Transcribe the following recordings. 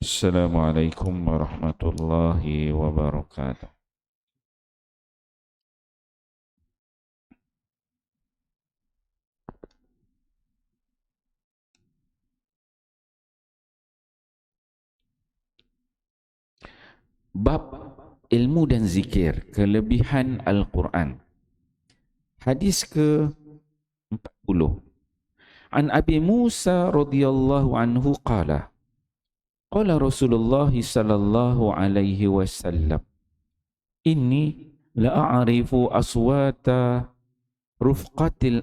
Assalamualaikum warahmatullahi wabarakatuh. Bab ilmu dan zikir, kelebihan Al-Quran. Hadis ke-40. An Abi Musa radhiyallahu anhu qala, qala Rasulullah sallallahu alaihi wasallam, inni la'arifu aswata rufqatil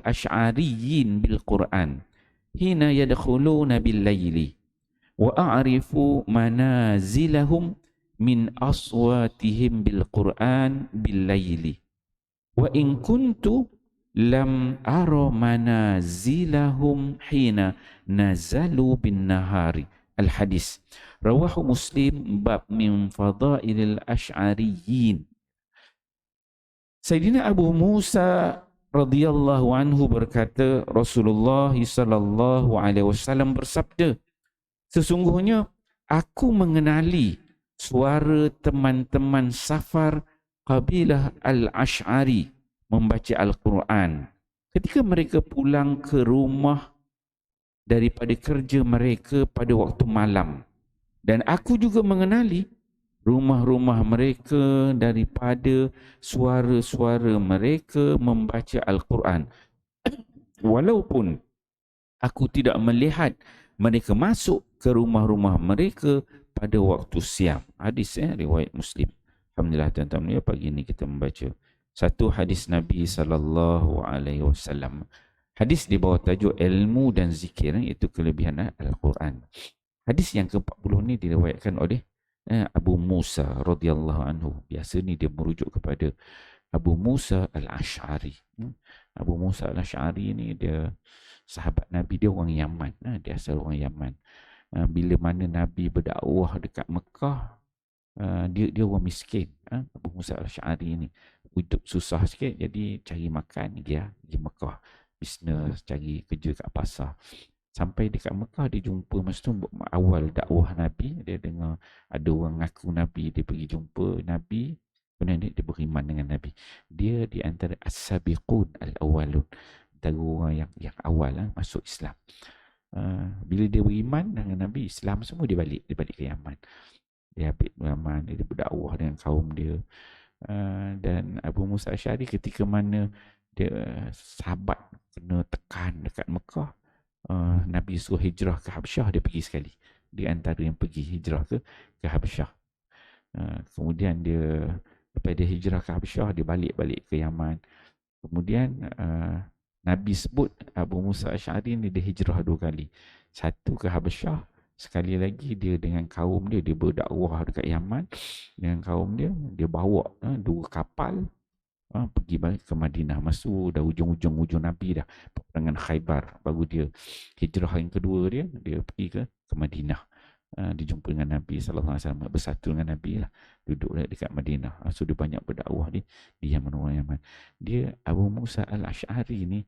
ash'ariyyin bil Quran hina yadkhuluna bil laili wa a'rifu manazilahum min aswatihim bil Quran bil laili wa in kuntu lam ara manazilahum hina nazalu bin nahari. Al hadis rawahu Muslim bab min fadailil asy'ariyyin. Sayyidina Abu Musa radhiyallahu anhu berkata, Rasulullah sallallahu alaihi wasallam bersabda, sesungguhnya aku mengenali suara teman-teman safar kabilah Al-Ash'ari membaca Al-Quran ketika mereka pulang ke rumah daripada kerja mereka pada waktu malam. Dan aku juga mengenali rumah-rumah mereka daripada suara-suara mereka membaca Al-Quran. Walaupun aku tidak melihat mereka masuk ke rumah-rumah mereka pada waktu siang. Hadis riwayat Muslim. Alhamdulillah tuan-tuan, pagi ini kita membaca satu hadis Nabi SAW. Hadis di bawah tajuk ilmu dan zikir, iaitu kelebihan Al-Quran. Hadis yang ke-40 ni diriwayatkan oleh Abu Musa radhiyallahu anhu. Biasa ni dia merujuk kepada Abu Musa Al-Ash'ari. Abu Musa Al-Ash'ari ni dia sahabat Nabi, dia orang Yaman. Dia asal orang Yaman. Bila mana Nabi berdakwah dekat Mekah, dia orang miskin. Abu Musa Al-Ash'ari ni hidup susah sikit, jadi cari makan dia pergi Mekah, bisnes, cari kerja kat pasar. Sampai dekat Mekah dia jumpa, masa tu awal dakwah Nabi, dia dengar ada orang ngaku Nabi, dia pergi jumpa Nabi, kemudian dia beriman dengan Nabi. Dia di antara as-sabiqun al-awwalun, antara orang yang awal masuk Islam. Bila dia beriman dengan Nabi, Islam semua dia balik ke Yaman. Dia ambil Yaman, dia berdakwah dengan kaum dia. Dan Abu Musa Asy'ari ketika mana dia sahabat kena tekan dekat Mekah, Nabi suruh hijrah ke Habsyah, dia pergi sekali. Dia antara yang pergi hijrah ke Habsyah. Kemudian dia, lepas dia hijrah ke Habsyah, dia balik ke Yaman. Kemudian Nabi sebut Abu Musa Asy'ari ni dia hijrah 2 kali. Satu ke Habsyah, sekali lagi dia dengan kaum dia, dia berdakwah dekat Yaman dengan kaum dia. Dia bawa 2 kapal pergi balik ke Madinah. Masuk dah ujung Nabi dah, peperangan Khaybar. Baru dia hijrah yang kedua dia pergi ke Madinah. Dia jumpa dengan Nabi SAW, bersatu dengan Nabi lah, duduk dekat Madinah. So dia banyak berdakwah di Yaman, orang Yaman. Dia Abu Musa Al-Ash'ari ni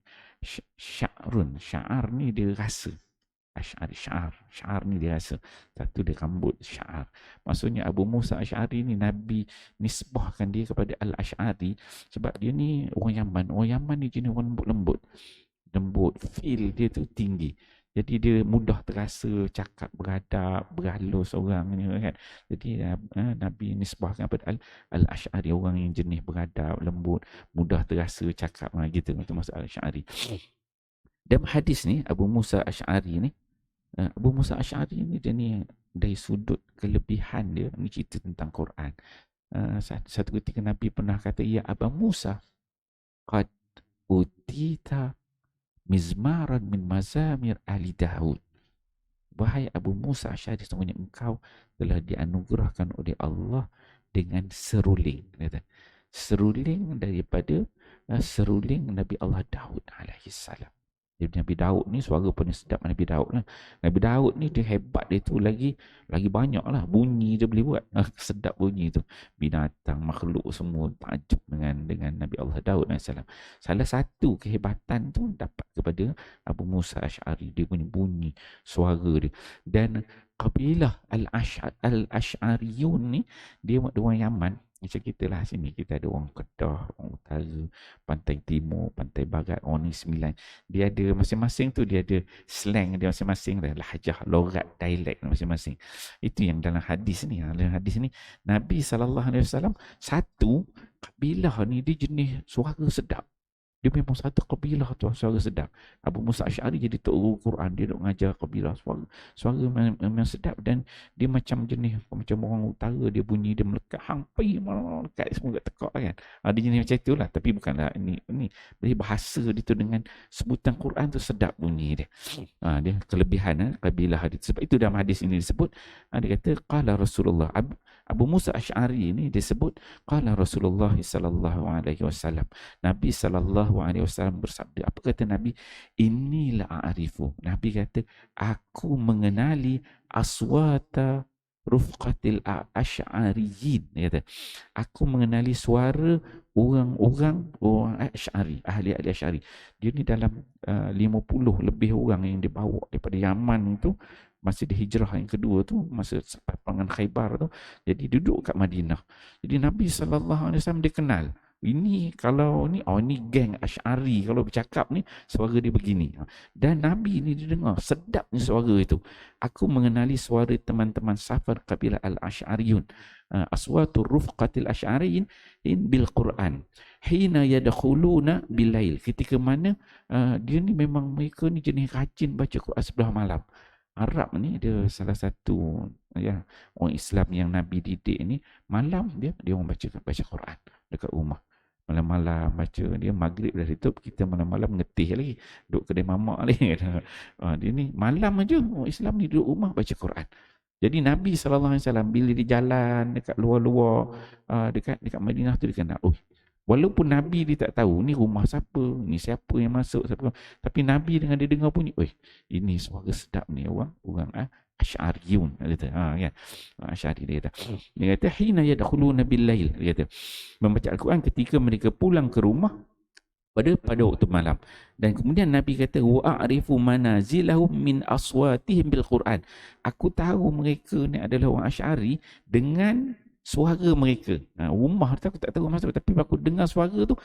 sya'ar ni dia rasa. Ash'ari, sya'ar ni dia rasa. Satu dia rambut sya'ar. Maksudnya Abu Musa Ash'ari ni Nabi nisbahkan dia kepada Al-Ash'ari sebab dia ni orang Yaman. Orang Yaman ni jenis orang lembut, feel dia tu tinggi. Jadi dia mudah terasa cakap beradab, berhalus orang ni kan. Jadi Nabi nisbahkan kepada Al-Ash'ari, orang yang jenis beradab, lembut, mudah terasa cakap gitu. Itu maksud Al-Ash'ari. Dalam hadis ni Abu Musa Ash'ari ni, Abu Musa Ash'ari ni dia ni dari sudut kelebihan dia ni cerita tentang Quran. Satu ketika Nabi pernah kata, ya Abu Musa, qad utita mizmaran min mazamir ahli Daud. Wahai Abu Musa Ash'ari, sesungguhnya engkau telah dianugerahkan oleh Allah dengan seruling. Seruling daripada seruling Nabi Allah Daud alaihi salam. Nabi Daud ni suara paling sedap Nabi Daud lah. Nabi Daud ni dia hebat dia tu lagi banyak lah bunyi dia boleh buat. Sedap bunyi tu. Binatang, makhluk semua takjub dengan Nabi Allah Daud AS. Salah satu kehebatan tu dapat kepada Abu Musa Asy'ari. Dia punya bunyi suara dia. Dan kabilah Al-Asy'ariyun ni dia orang Yaman. Macam kita lah sini, kita ada orang Kedah, orang Utara, Pantai Timur, Pantai Barat, orang ni 9. Dia ada masing-masing tu, dia ada slang dia masing-masing, lahjah, logat, dialek masing-masing. Itu yang dalam hadis ni. Dalam hadis ni, Nabi SAW, satu kabilah ni dia jenis suara sedap. Dia memang satu kabilah tu suara sedap. Abu Musa Asy'ari jadi guru Quran, dia duk ngajar kabilah suara memang sedap. Dan dia macam jenis macam orang utara, dia bunyi dia melekat hampir melekat semua kat tekak kan. Dia jenis macam itulah, tapi bukanlah ini bahasa dia tu dengan sebutan Quran tu sedap bunyi dia. Dia kelebihan kabilah dia. Sebab itu dalam hadis ini disebut, dia kata qala Rasulullah. Abu Musa Asy'ari ni disebut qala Rasulullah sallallahu alaihi wasallam. Nabi sallallahu alaihi wasallam bersabda. Apa kata Nabi? Inilah a'rifu. Nabi kata, aku mengenali aswata rufqatil asy'ariyin. Dia kata, aku mengenali suara orang Asy'ari, ahli Asy'ari. Dia ni dalam 50 lebih orang yang dibawa daripada Yaman tu, masa dia hijrah yang kedua tu, masa peperangan Khaybar tu, jadi duduk kat Madinah. Jadi Nabi SAW dia kenal. Ini kalau ni, ni geng Asy'ari, kalau bercakap ni suara dia begini. Dan Nabi ni dia dengar sedapnya suara itu. Aku mengenali suara teman-teman safar kabilah Al-Asy'ariyun. Aswatu rufqatil asy'ariyin bil Quran. Hina yadkhuluna bilail. Ketika mana dia ni memang mereka ni jenis rajin baca Quran sebelah malam. Arab ni dia salah satu orang Islam yang Nabi didik ni, malam dia orang baca Quran dekat rumah. Malam-malam baca, dia maghrib dah tutup, kita malam-malam ngetih lagi, duduk kedai mamak lagi. Dia ni malam aja orang Islam ni duduk rumah baca Quran. Jadi Nabi SAW bila dia jalan dekat luar-luar, dekat Madinah tu, dia kenal, walaupun Nabi dia tak tahu ni rumah siapa, ni siapa yang masuk, siapa. Tapi Nabi dengan dia dengar bunyi, ini suara sedap ni orang Asy'ariyun. Dia kata, kan? Asy'ari dia kata. Dia kata, hina yadkhuluna bil-lail. Dia kata, membaca Al-Quran ketika mereka pulang ke rumah pada waktu malam. Dan kemudian Nabi kata, wa a'rifu manazilahum min aswatihim bil Quran. Aku tahu mereka ni adalah orang Asy'ari dengan suara mereka. Rumah tu aku tak tahu masuk, tapi aku dengar suara tu,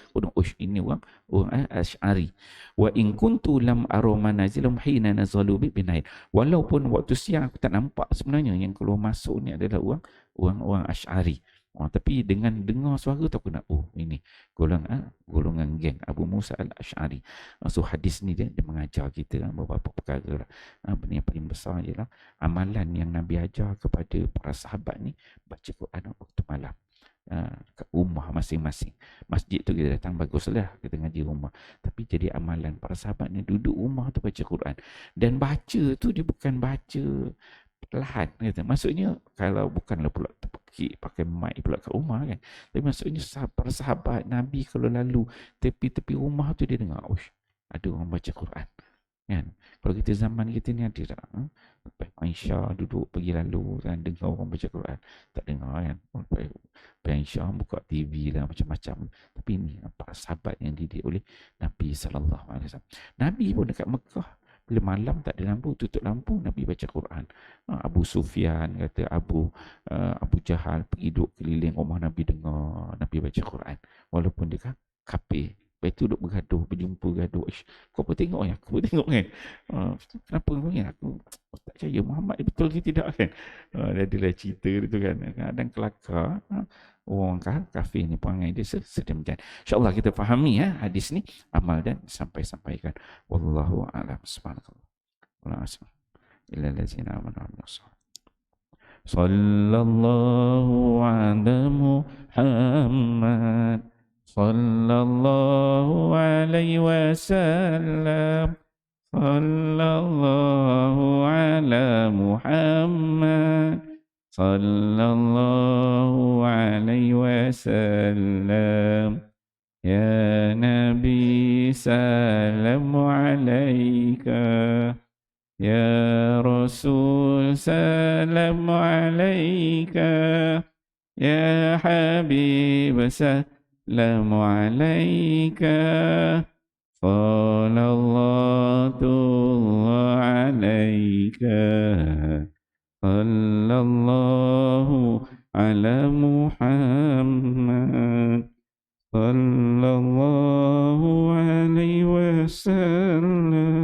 ini orang Asy'ari. Wa in kuntu lam ara manazilum hina nazalu bi binain. Walaupun waktu siang aku tak nampak sebenarnya yang keluar masuk ni adalah orang Asy'ari. Tapi dengan dengar suara tu aku nak, ini golongan geng Abu Musa Al-Asy'ari. So hadis ni dia mengajar kita beberapa perkara lah. Yang paling besar ialah amalan yang Nabi ajar kepada para sahabat ni, baca Quran waktu malam. Kat rumah masing-masing. Masjid tu kita datang, baguslah kita ngaji rumah. Tapi jadi amalan para sahabat ni duduk rumah tu baca Quran. Dan baca tu dia bukan baca perlahan, kata. Maksudnya kalau bukanlah pula terpekik pakai mic pula kat rumah kan. Tapi maksudnya para sahabat Nabi kalau lalu tepi-tepi rumah tu dia dengar, ada orang baca Quran. Kan? Kalau kita zaman kita ni ada tak? Aisyah duduk pergi lalu kan, dengar orang baca Quran. Tak dengar kan. Aisyah buka TV lah macam-macam. Tapi ni para sahabat yang didik oleh Nabi SAW. Nabi pun dekat Mekah, bila malam tak ada lampu, tutup lampu, Nabi baca Quran. Abu Sufyan kata, Abu Jahal pergi duduk keliling rumah Nabi, dengar Nabi baca Quran. Walaupun dia kan kafir. Lepas tu duduk bergaduh, berjumpa gaduh. Kau pun tengok ya? Kau pun tengok kan? Kenapa kau ingat? Aku tak percaya Muhammad ni betul ke tidak kan? Dia adalah cerita tu kan. Kadang kelakar. Orang kafir ni perangai dia sedemikian macam. InsyaAllah kita fahami hadis ni, amal dan sampaikan. Wallahu a'lam. Subhanallah. Wallahu illa allazina amanu wa amilus sallallahu ala Muhammad sallallahu alaihi wasallam sallallahu ala Muhammad sallallahu alaihi wasallam. Ya Nabi salam alaik. Ya Rasul salam alaika, Ya Habib salam alaika, Sallallahu alaika, Sallallahu ala Muhammad, Sallallahu alaihi wasallam.